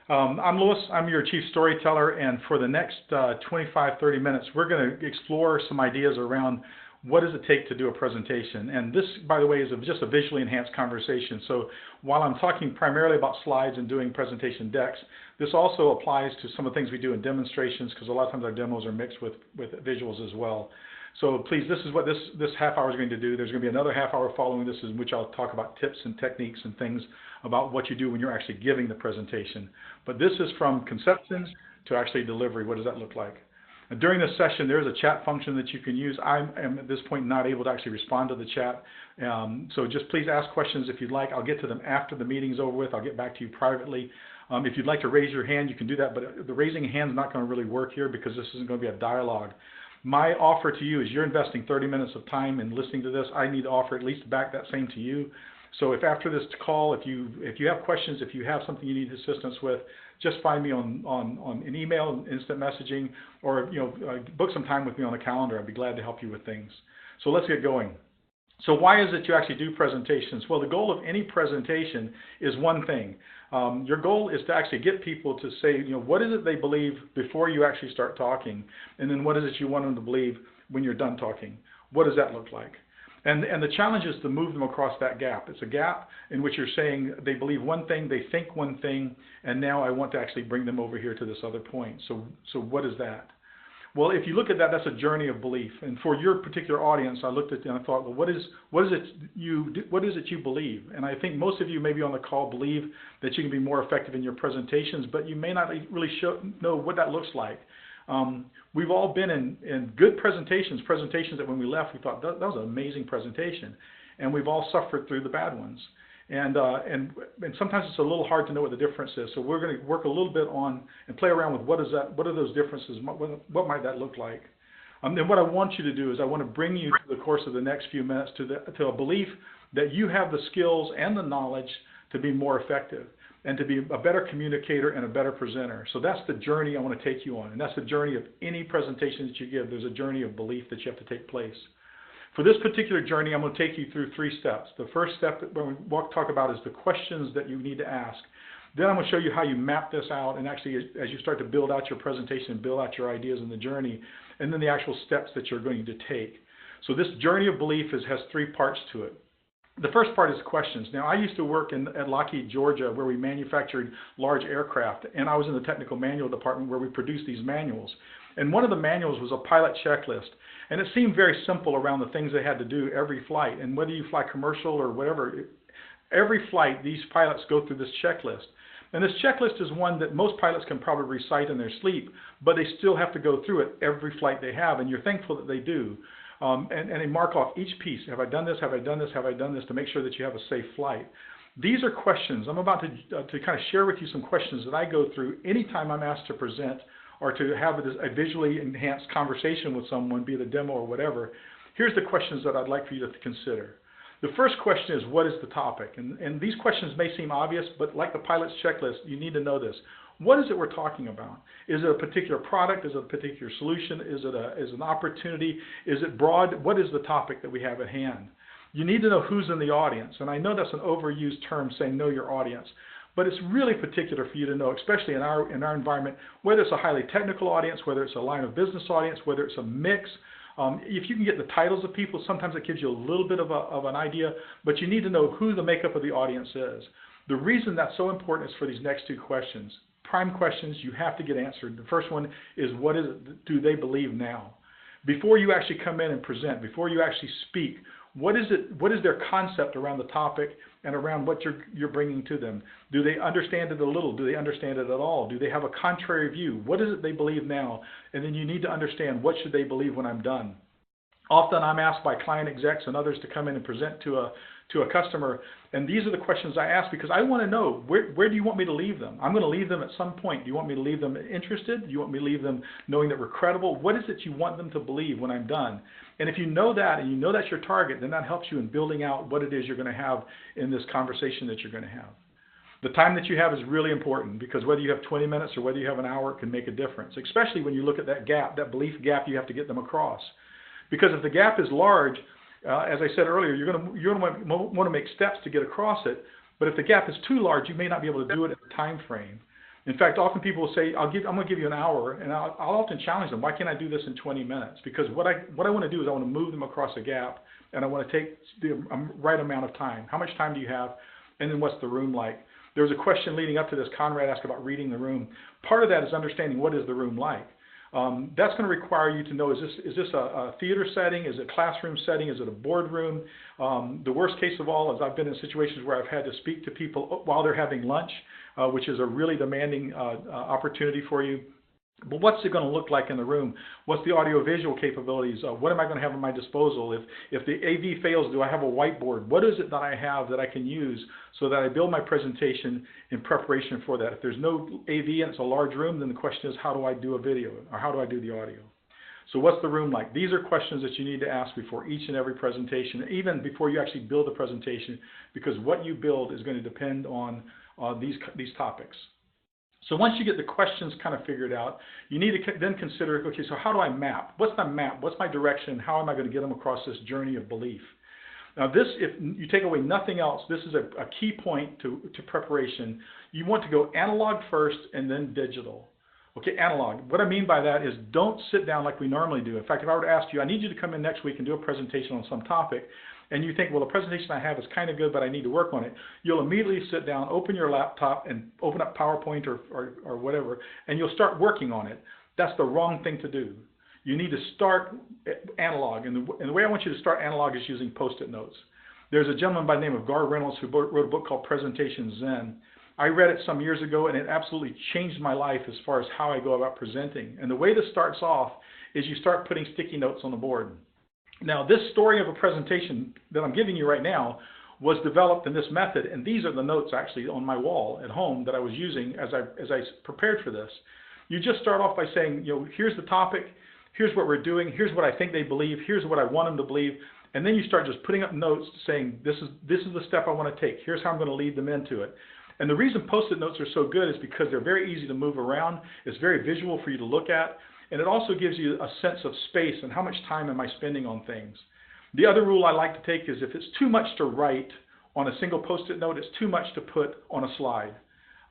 I'm Louis. I'm your chief storyteller, and for the next 25-30 minutes, we're going to explore some ideas around what does it take to do a presentation. And this, by the way, is just a visually enhanced conversation. So while I'm talking primarily about slides and doing presentation decks, this also applies to some of the things we do in demonstrations, because a lot of times our demos are mixed with visuals as well. So please, this is what this half hour is going to do. There's going to be another half hour following this in which I'll talk about tips and techniques and things about what you do when you're actually giving the presentation. But this is from conception to actually delivery. What does that look like? And during this session, there's a chat function that you can use. I am at this point not able to actually respond to the chat. So just please ask questions if you'd like. I'll get to them after the meeting's over with. I'll get back to you privately. If you'd like to raise your hand, you can do that. But the raising a hand is not going to really work here because this isn't going to be a dialogue. My offer to you is you're investing 30 minutes of time in listening to this. I need to offer at least back that same to you. So if after this call, if you have questions, if you have something you need assistance with, just find me on an email, instant messaging, or book some time with me on the calendar. I'd be glad to help you with things. So let's get going. So why is it you actually do presentations? Well, the goal of any presentation is one thing. Your goal is to actually get people to say, what is it they believe before you actually start talking, and then what is it you want them to believe when you're done talking? What does that look like? And the challenge is to move them across that gap. It's a gap in which you're saying they believe one thing, they think one thing, and now I want to actually bring them over here to this other point. So what is that? Well, if you look at that, that's a journey of belief. And for your particular audience, I looked at it and I thought, well, what is it you believe? And I think most of you maybe on the call believe that you can be more effective in your presentations, but you may not really know what that looks like. We've all been in good presentations that when we left, we thought that was an amazing presentation, and we've all suffered through the bad ones. And sometimes it's a little hard to know what the difference is. So we're going to work a little bit on and play around with what are those differences, what might that look like. And what I want you to do is I want to bring you through the course of the next few minutes to a belief that you have the skills and the knowledge to be more effective and to be a better communicator and a better presenter. So that's the journey I want to take you on. And that's the journey of any presentation that you give. There's a journey of belief that you have to take place. For this particular journey, I'm going to take you through 3 steps. The first step that when we talk about is the questions that you need to ask. Then I'm going to show you how you map this out and actually as you start to build out your presentation, build out your ideas in the journey, and then the actual steps that you're going to take. So this journey of belief has 3 parts to it. The first part is questions. Now, I used to work at Lockheed, Georgia, where we manufactured large aircraft, and I was in the technical manual department where we produced these manuals. And one of the manuals was a pilot checklist, and it seemed very simple around the things they had to do every flight. And whether you fly commercial or whatever, every flight, these pilots go through this checklist. And this checklist is one that most pilots can probably recite in their sleep, but they still have to go through it every flight they have, and you're thankful that they do. And they mark off each piece. Have I done this? Have I done this? Have I done this? To make sure that you have a safe flight. These are questions. I'm about to kind of share with you some questions that I go through anytime I'm asked to present or to have a visually enhanced conversation with someone, be it a demo or whatever. Here's the questions that I'd like for you to consider. The first question is, what is the topic? And these questions may seem obvious, but like the pilot's checklist, you need to know this. What is it we're talking about? Is it a particular product? Is it a particular solution? Is it an opportunity? Is it broad? What is the topic that we have at hand? You need to know who's in the audience. And I know that's an overused term saying know your audience. But it's really particular for you to know, especially in our environment, whether it's a highly technical audience, whether it's a line of business audience, whether it's a mix. If you can get the titles of people, sometimes it gives you a little bit of an idea, but you need to know who the makeup of the audience is. The reason that's so important is for these next 2 questions. Prime questions you have to get answered. The first one is, what is it do they believe now? Before you actually come in and present, before you actually speak, what is their concept around the topic and around what you're bringing to them? Do they understand it a little? Do they understand it at all? Do they have a contrary view? What is it they believe now? And then you need to understand, what should they believe when I'm done? Often I'm asked by client execs and others to come in and present to a customer, and these are the questions I ask because I want to know, where do you want me to leave them? I'm going to leave them at some point. Do you want me to leave them interested? Do you want me to leave them knowing that we're credible? What is it you want them to believe when I'm done? And if you know that, and you know that's your target, then that helps you in building out what it is you're going to have in this conversation that you're going to have. The time that you have is really important, because whether you have 20 minutes or whether you have an hour, it can make a difference, especially when you look at that gap, that belief gap you have to get them across. Because if the gap is large, as I said earlier, you're going to want to make steps to get across it. But if the gap is too large, you may not be able to do it in the time frame. In fact, often people will say, I'm going to give you an hour, and I'll often challenge them, why can't I do this in 20 minutes? Because what I want to do is I want to move them across a gap, and I want to take the right amount of time. How much time do you have? And then what's the room like? There was a question leading up to this. Conrad asked about reading the room. Part of that is understanding what is the room like. That's going to require you to know, is this a theater setting? Is it a classroom setting? Is it a boardroom? The worst case of all is I've been in situations where I've had to speak to people while they're having lunch, which is a really demanding opportunity for you. But what's it going to look like in the room? What's the audio-visual capabilities? What am I going to have at my disposal? If the AV fails, do I have a whiteboard? What is it that I have that I can use so that I build my presentation in preparation for that? If there's no AV and it's a large room, then the question is, how do I do a video, or how do I do the audio? So what's the room like? These are questions that you need to ask before each and every presentation, even before you actually build the presentation, because what you build is going to depend on these topics. So once you get the questions kind of figured out, you need to then consider, okay, so how do I map? What's my map? What's my direction? How am I going to get them across this journey of belief? Now this, if you take away nothing else, this is a key point to preparation. You want to go analog first and then digital. Okay, analog. What I mean by that is don't sit down like we normally do. In fact, if I were to ask you, I need you to come in next week and do a presentation on some topic, and you think, well, the presentation I have is kind of good, but I need to work on it, you'll immediately sit down, open your laptop, and open up PowerPoint or whatever, and you'll start working on it. That's the wrong thing to do. You need to start analog, and the way I want you to start analog is using Post-it notes. There's a gentleman by the name of Gar Reynolds who wrote a book called Presentation Zen. I read it some years ago, and it absolutely changed my life as far as how I go about presenting. And the way this starts off is you start putting sticky notes on the board. Now, this story of a presentation that I'm giving you right now was developed in this method, and these are the notes actually on my wall at home that I was using as I prepared for this. You just start off by saying, you know, here's the topic, here's what we're doing, here's what I think they believe, here's what I want them to believe, and then you start just putting up notes saying, this is the step I want to take, here's how I'm going to lead them into it. And the reason Post-it notes are so good is because they're very easy to move around, it's very visual for you to look at, and it also gives you a sense of space and how much time am I spending on things. The other rule I like to take is if it's too much to write on a single Post-it note, it's too much to put on a slide.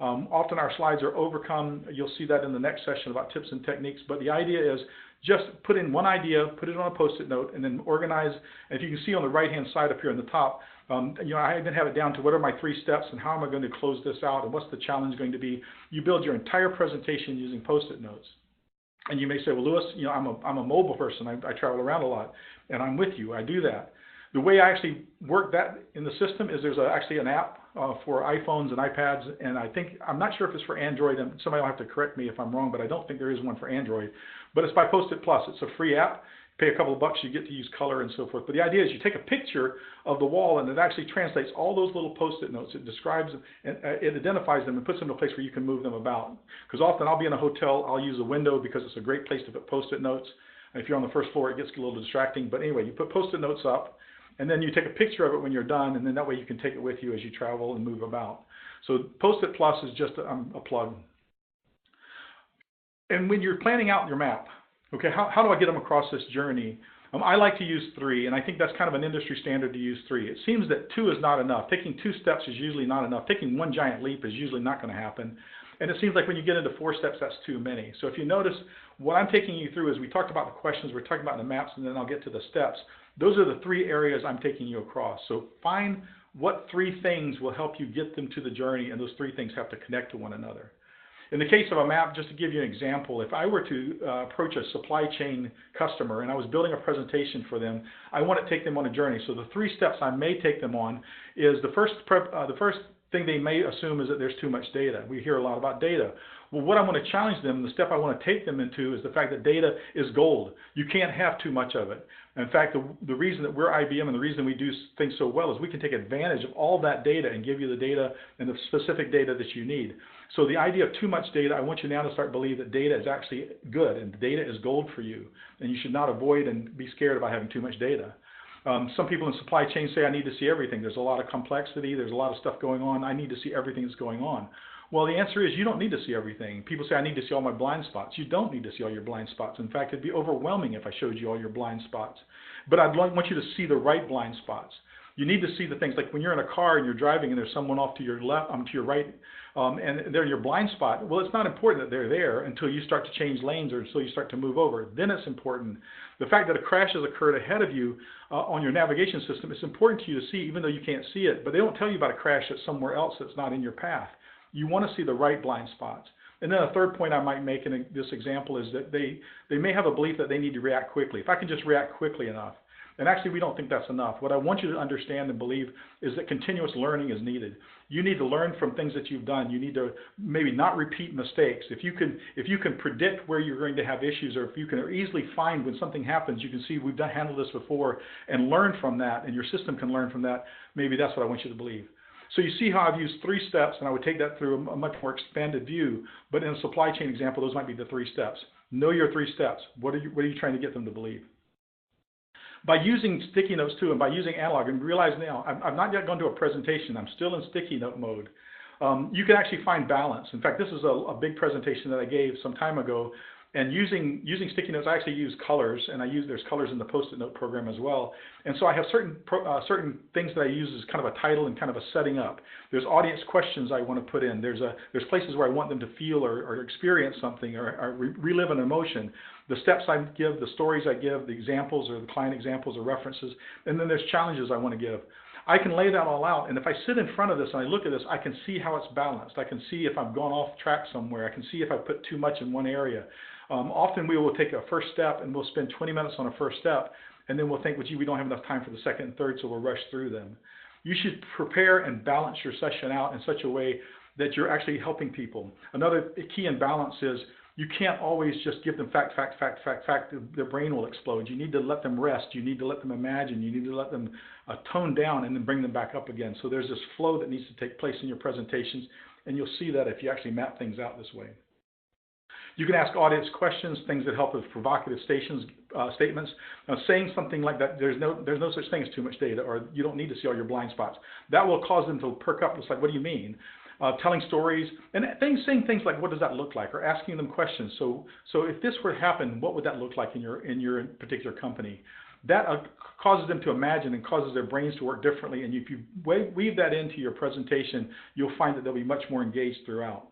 Often our slides are overcome. You'll see that in the next session about tips and techniques. But the idea is just put in one idea, put it on a Post-it note, and then organize. And if you can see on the right-hand side up here on the top, you know, I even have it down to what are my 3 steps and how am I going to close this out and what's the challenge going to be. You build your entire presentation using Post-it notes. And you may say, well, Lewis, you know, I'm a mobile person. I travel around a lot, and I'm with you. I do that. The way I actually work that in the system is there's actually an app for iPhones and iPads, and I'm not sure if it's for Android, and somebody will have to correct me if I'm wrong, but I don't think there is one for Android. But it's by Post-it Plus. It's a free app. Pay a couple of bucks, you get to use color and so forth. But the idea is you take a picture of the wall, and it actually translates all those little Post-it notes. It describes and it identifies them and puts them in a place where you can move them about. Because often I'll be in a hotel, I'll use a window because it's a great place to put Post-it notes. And if you're on the first floor, it gets a little distracting. But anyway, you put Post-it notes up, and then you take a picture of it when you're done, and then that way you can take it with you as you travel and move about. So Post-it Plus is just a plug. And when you're planning out your map, okay, how do I get them across this journey? I like to use 3, and I think that's kind of an industry standard to use 3. It seems that 2 is not enough. Taking 2 steps is usually not enough. Taking one giant leap is usually not going to happen. And it seems like when you get into 4 steps, that's too many. So if you notice, what I'm taking you through is we talked about the questions, we're talking about the maps, and then I'll get to the steps. Those are the 3 areas I'm taking you across. So find what 3 things will help you get them to the journey, and those 3 things have to connect to one another. In the case of a map, just to give you an example, if I were to approach a supply chain customer and I was building a presentation for them, I want to take them on a journey. So the 3 steps I may take them on is the first thing they may assume is that there's too much data. We hear a lot about data. Well, what I want to challenge them, the step I want to take them into is the fact that data is gold. You can't have too much of it. In fact, the reason that we're IBM and the reason we do things so well is we can take advantage of all that data and give you the data and the specific data that you need. So the idea of too much data, I want you now to start believing that data is actually good and data is gold for you. And you should not avoid and be scared about having too much data. Some people in supply chain say, I need to see everything. There's a lot of complexity. There's a lot of stuff going on. I need to see everything that's going on. Well, the answer is you don't need to see everything. People say, I need to see all my blind spots. You don't need to see all your blind spots. In fact, it'd be overwhelming if I showed you all your blind spots. But I'd want you to see the right blind spots. You need to see the things like when you're in a car and you're driving and there's someone off to your left, to your right, and they're in your blind spot. Well, it's not important that they're there until you start to change lanes or until you start to move over. Then it's important. The fact that a crash has occurred ahead of you on your navigation system, it's important to you to see, even though you can't see it. But they don't tell you about a crash that's somewhere else that's not in your path. You want to see the right blind spots. And then a third point I might make in this example is that they may have a belief that they need to react quickly. If I can just react quickly enough. And actually, we don't think that's enough. What I want you to understand and believe is that continuous learning is needed. You need to learn from things that you've done. You need to maybe not repeat mistakes. If you can predict where you're going to have issues, or if you can easily find when something happens, you can see we've handled this before and learn from that, and your system can learn from that. Maybe that's what I want you to believe. So you see how I've used 3 steps, and I would take that through a much more expanded view. But in a supply chain example, those might be the 3 steps. Know your 3 steps. What are you trying to get them to believe? By using sticky notes too, and by using analog, and realize now, I've not yet gone to a presentation. I'm still in sticky note mode. You can actually find balance. In fact, this is a big presentation that I gave some time ago. And using sticky notes, I actually use colors, and there's colors in the Post-it note program as well. And so I have certain things that I use as kind of a title and kind of a setting up. There's audience questions I want to put in. There's places where I want them to feel or experience something or relive an emotion. The steps I give, the stories I give, the examples or the client examples or references, and then there's challenges I want to give. I can lay that all out, and if I sit in front of this and I look at this, I can see how it's balanced. I can see if I've gone off track somewhere. I can see if I put too much in one area. Often we will take a first step and we'll spend 20 minutes on a first step, and then we'll think, well, gee, we don't have enough time for the second and third, so we'll rush through them. You should prepare and balance your session out in such a way that you're actually helping people. Another key in balance is you can't always just give them fact. Their brain will explode. You need to let them rest. You need to let them imagine. You need to let them tone down and then bring them back up again. So there's this flow that needs to take place in your presentations, and you'll see that if you actually map things out this way. You can ask audience questions, things that help with provocative statements. Now, saying something like that, there's no such thing as too much data, or you don't need to see all your blind spots. That will cause them to perk up. It's like, what do you mean? Telling stories and saying things like, what does that look like, or asking them questions. So if this were to happen, what would that look like in your particular company? That causes them to imagine and causes their brains to work differently. And if you weave that into your presentation, you'll find that they'll be much more engaged throughout.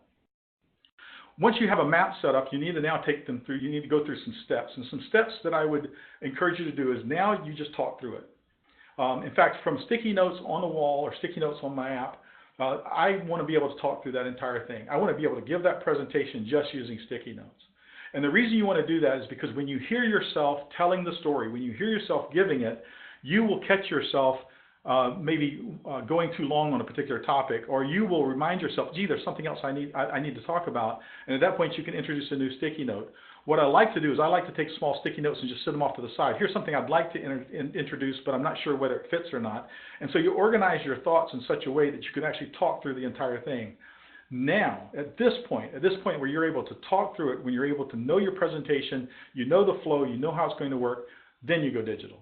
Once you have a map set up, you need to now take them through, you need to go through some steps. And some steps that I would encourage you to do is now you just talk through it. In fact, from sticky notes on the wall or sticky notes on my app, I want to be able to talk through that entire thing. I want to be able to give that presentation just using sticky notes. And the reason you want to do that is because when you hear yourself telling the story, when you hear yourself giving it, you will catch yourself maybe going too long on a particular topic, or you will remind yourself, gee, there's something else I need to talk about. And at that point, you can introduce a new sticky note. What I like to do is I like to take small sticky notes and just sit them off to the side. Here's something I'd like to introduce, but I'm not sure whether it fits or not. And so you organize your thoughts in such a way that you can actually talk through the entire thing. Now, at this point where you're able to talk through it, when you're able to know your presentation, you know the flow, you know how it's going to work, then you go digital.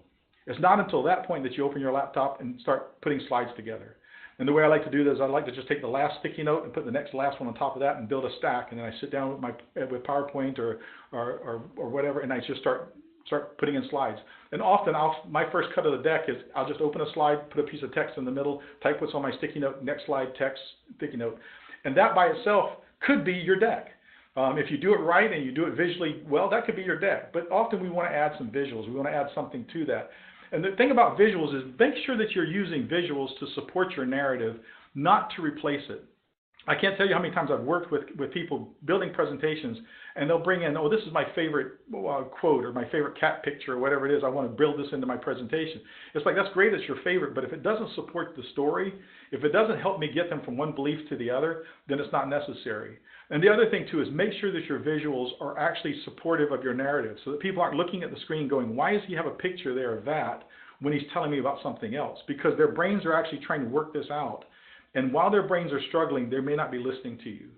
It's not until that point that you open your laptop and start putting slides together. And the way I like to do this, I like to just take the last sticky note and put the next last one on top of that and build a stack. And then I sit down with PowerPoint or whatever, and I just start putting in slides. And often my first cut of the deck is I'll just open a slide, put a piece of text in the middle, type what's on my sticky note, next slide, text, sticky note. And that by itself could be your deck. If you do it right and you do it visually well, that could be your deck. But often we want to add some visuals. We want to add something to that. And the thing about visuals is make sure that you're using visuals to support your narrative, not to replace it. I can't tell you how many times I've worked with people building presentations, and they'll bring in, oh, this is my favorite quote or my favorite cat picture or whatever it is. I want to build this into my presentation. It's like, that's great, it's your favorite, but if it doesn't support the story, if it doesn't help me get them from one belief to the other, then it's not necessary. And the other thing, too, is make sure that your visuals are actually supportive of your narrative so that people aren't looking at the screen going, why does he have a picture there of that when he's telling me about something else? Because their brains are actually trying to work this out. And while their brains are struggling, they may not be listening to you.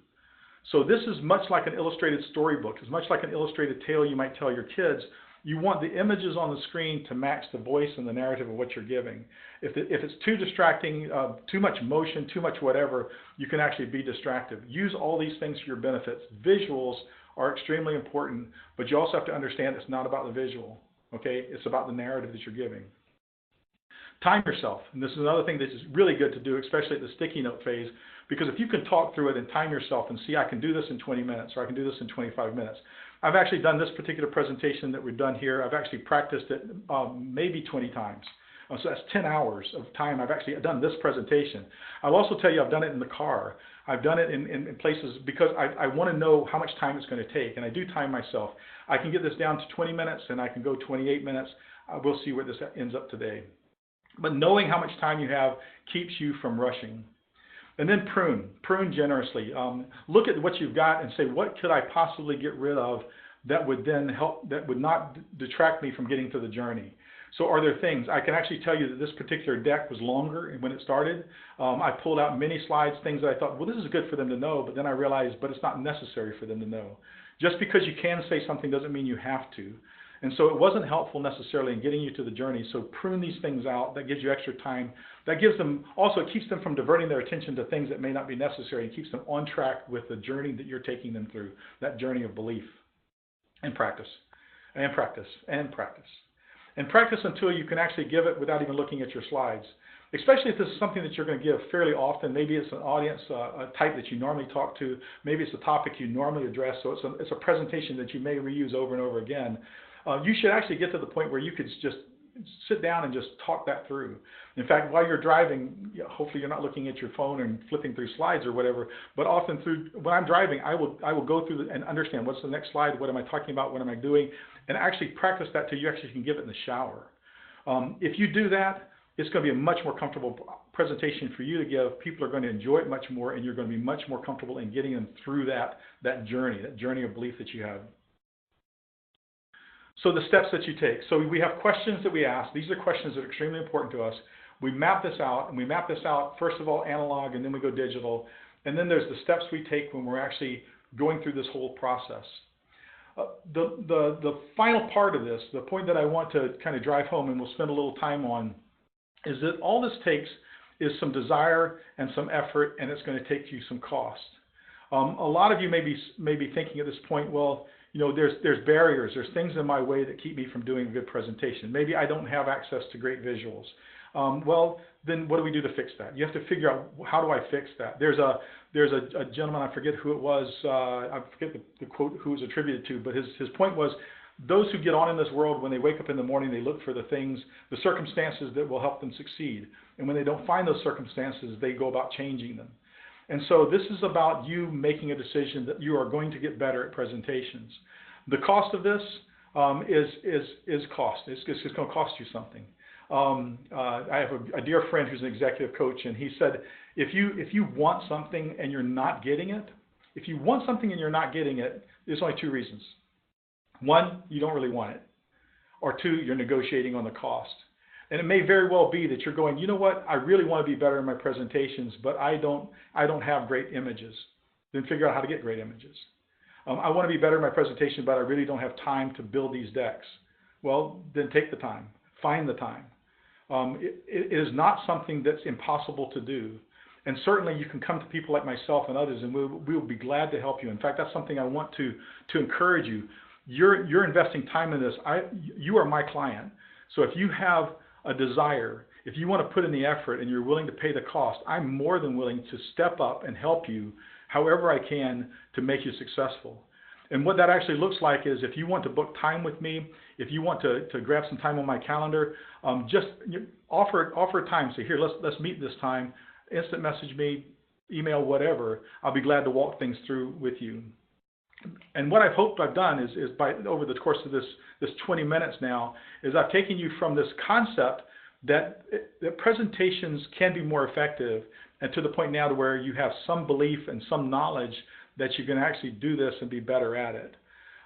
So this is much like an illustrated storybook. It's much like an illustrated tale you might tell your kids. You want the images on the screen to match the voice and the narrative of what you're giving. If it's too distracting, too much motion, too much whatever, you can actually be distracted. Use all these things for your benefits. Visuals are extremely important, but you also have to understand it's not about the visual, okay? It's about the narrative that you're giving. Time yourself. And this is another thing that is really good to do, especially at the sticky note phase, because if you can talk through it and time yourself and see, I can do this in 20 minutes or I can do this in 25 minutes. I've actually done this particular presentation that we've done here. I've actually practiced it maybe 20 times. So that's 10 hours of time I've actually done this presentation. I'll also tell you I've done it in the car. I've done it in places because I want to know how much time it's going to take, and I do time myself. I can get this down to 20 minutes, and I can go 28 minutes. We'll see where this ends up today. But knowing how much time you have keeps you from rushing. And then prune generously. Look at what you've got and say, what could I possibly get rid of that would then help, that would not detract me from getting to the journey? So are there things? I can actually tell you that this particular deck was longer when it started. I pulled out many slides, things that I thought, well, this is good for them to know, but then I realized, but it's not necessary for them to know. Just because you can say something doesn't mean you have to. And so it wasn't helpful necessarily in getting you to the journey. So prune these things out. That gives you extra time. That gives them, also it keeps them from diverting their attention to things that may not be necessary and keeps them on track with the journey that you're taking them through, that journey of belief. And practice, and practice, and practice. And practice until you can actually give it without even looking at your slides. Especially if this is something that you're going to give fairly often. Maybe it's an audience, a type that you normally talk to. Maybe it's a topic you normally address. So it's a presentation that you may reuse over and over again. You should actually get to the point where you could just sit down and just talk that through. In fact, while you're driving, hopefully you're not looking at your phone and flipping through slides or whatever, but often when I'm driving, I will go through and understand what's the next slide, what am I talking about, what am I doing, and actually practice that till you actually can give it in the shower. If you do that, it's going to be a much more comfortable presentation for you to give. People are going to enjoy it much more, and you're going to be much more comfortable in getting them through that journey of belief that you have. So the steps that you take. So we have questions that we ask. These are questions that are extremely important to us. We map this out, and we map this out, first of all, analog, and then we go digital. And then there's the steps we take when we're actually going through this whole process. The final part of this, the point that I want to kind of drive home and we'll spend a little time on, is that all this takes is some desire and some effort, and it's going to take you some cost. A lot of you may be thinking at this point, well, you know, there's barriers, there's things in my way that keep me from doing a good presentation. Maybe I don't have access to great visuals. Well, then what do we do to fix that? You have to figure out, how do I fix that? There's a gentleman, I forget who it was, I forget the quote who it was attributed to, but his point was, those who get on in this world, when they wake up in the morning, they look for the things, the circumstances that will help them succeed. And when they don't find those circumstances, they go about changing them. And so this is about you making a decision that you are going to get better at presentations. The cost of this is cost. It's going to cost you something. I have a dear friend who's an executive coach, and he said, if you want something and you're not getting it, there's only two reasons. One, you don't really want it. Or two, you're negotiating on the cost. And it may very well be that you're going, you know what, I really want to be better in my presentations, but I don't have great images. Then figure out how to get great images. I want to be better in my presentation, but I really don't have time to build these decks. Well, then take the time. Find the time. It is not something that's impossible to do. And certainly you can come to people like myself and others, and we will be glad to help you. In fact, that's something I want to encourage you. You're investing time in this. You are my client. So if you have a desire, if you want to put in the effort and you're willing to pay the cost, I'm more than willing to step up and help you however I can to make you successful. And what that actually looks like is, if you want to book time with me, if you want to grab some time on my calendar, just offer time. Say, here, let's meet this time. Instant message me, email, whatever. I'll be glad to walk things through with you. And what I've hoped I've done is by over the course of this 20 minutes now, is I've taken you from this concept that presentations can be more effective, and to the point now to where you have some belief and some knowledge that you can actually do this and be better at it.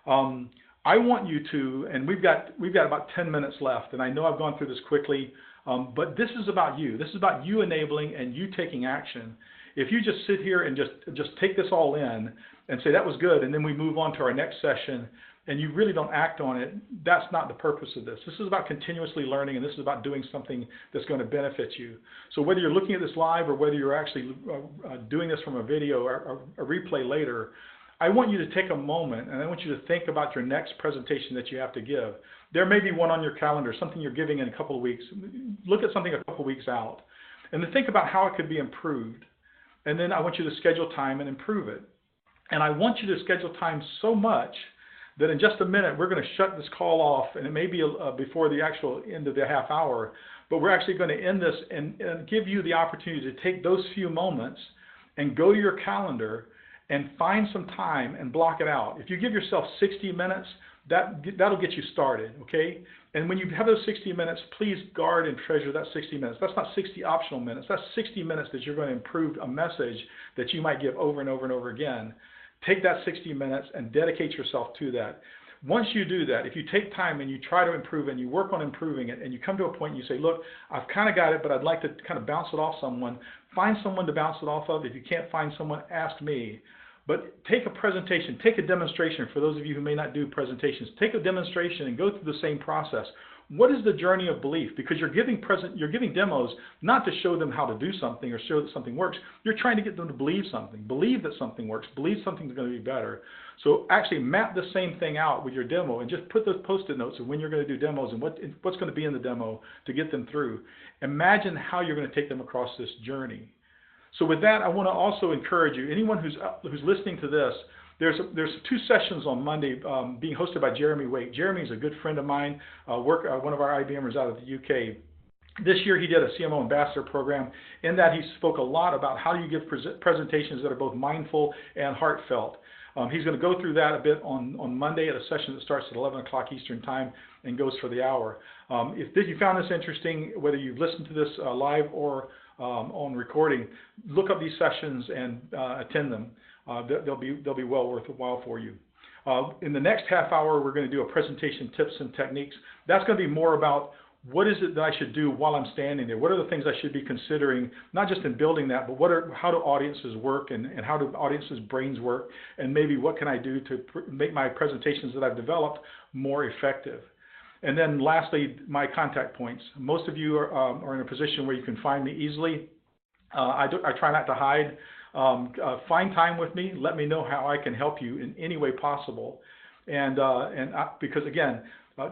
I want you to, and we've got about 10 minutes left, and I know I've gone through this quickly, but this is about you. This is about you enabling and you taking action. If you just sit here and just take this all in and say that was good, and then we move on to our next session, and you really don't act on it, that's not the purpose of this. This is about continuously learning, and this is about doing something that's going to benefit you. So whether you're looking at this live or whether you're actually doing this from a video or a replay later, I want you to take a moment, and I want you to think about your next presentation that you have to give. There may be one on your calendar, something you're giving in a couple of weeks. Look at something a couple of weeks out and then think about how it could be improved. And then I want you to schedule time and improve it. And I want you to schedule time so much that in just a minute, we're going to shut this call off, and it may be before the actual end of the half hour, but we're actually going to end this and give you the opportunity to take those few moments and go to your calendar and find some time and block it out. If you give yourself 60 minutes, that'll get you started, okay? And when you have those 60 minutes, please guard and treasure that 60 minutes. That's not 60 optional minutes. That's 60 minutes that you're going to improve a message that you might give over and over and over again. Take that 60 minutes and dedicate yourself to that. Once you do that, if you take time and you try to improve and you work on improving it and you come to a point and you say, look, I've kind of got it, but I'd like to kind of bounce it off someone, find someone to bounce it off of. If you can't find someone, ask me. But take a presentation, take a demonstration. For those of you who may not do presentations, take a demonstration and go through the same process. What is the journey of belief? Because you're giving demos not to show them how to do something or show that something works. You're trying to get them to believe something, believe that something works, believe something's going to be better. So actually map the same thing out with your demo and just put those post-it notes of when you're going to do demos and what's going to be in the demo to get them through. Imagine how you're going to take them across this journey. So with that, I want to also encourage you, anyone who's listening to this, there's 2 sessions on Monday being hosted by Jeremy Wake. Jeremy is a good friend of mine, one of our IBMers out of the UK. This year he did a CMO Ambassador program. In that he spoke a lot about how do you give presentations that are both mindful and heartfelt. He's going to go through that a bit on Monday at a session that starts at 11 o'clock Eastern Time and goes for the hour. If you found this interesting, whether you've listened to this live or on recording, look up these sessions and attend them. They'll be well worth a while for you. In the next half hour, we're going to do a presentation tips and techniques. That's going to be more about what is it that I should do while I'm standing there? What are the things I should be considering, not just in building that, but how do audiences work and how do audiences' brains work? And maybe what can I do to make my presentations that I've developed more effective? And then lastly, my contact points. Most of you are in a position where you can find me easily. I try not to hide. Find time with me. Let me know how I can help you in any way possible. Because again,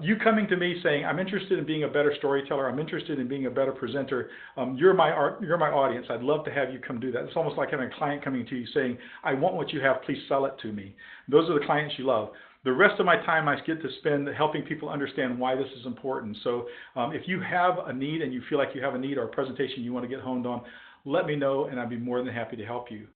you coming to me saying, I'm interested in being a better storyteller, I'm interested in being a better presenter, you're my audience. I'd love to have you come do that. It's almost like having a client coming to you saying, I want what you have, please sell it to me. Those are the clients you love. The rest of my time I get to spend helping people understand why this is important. So if you have a need and you feel like you have a need or a presentation you want to get honed on, let me know and I'd be more than happy to help you.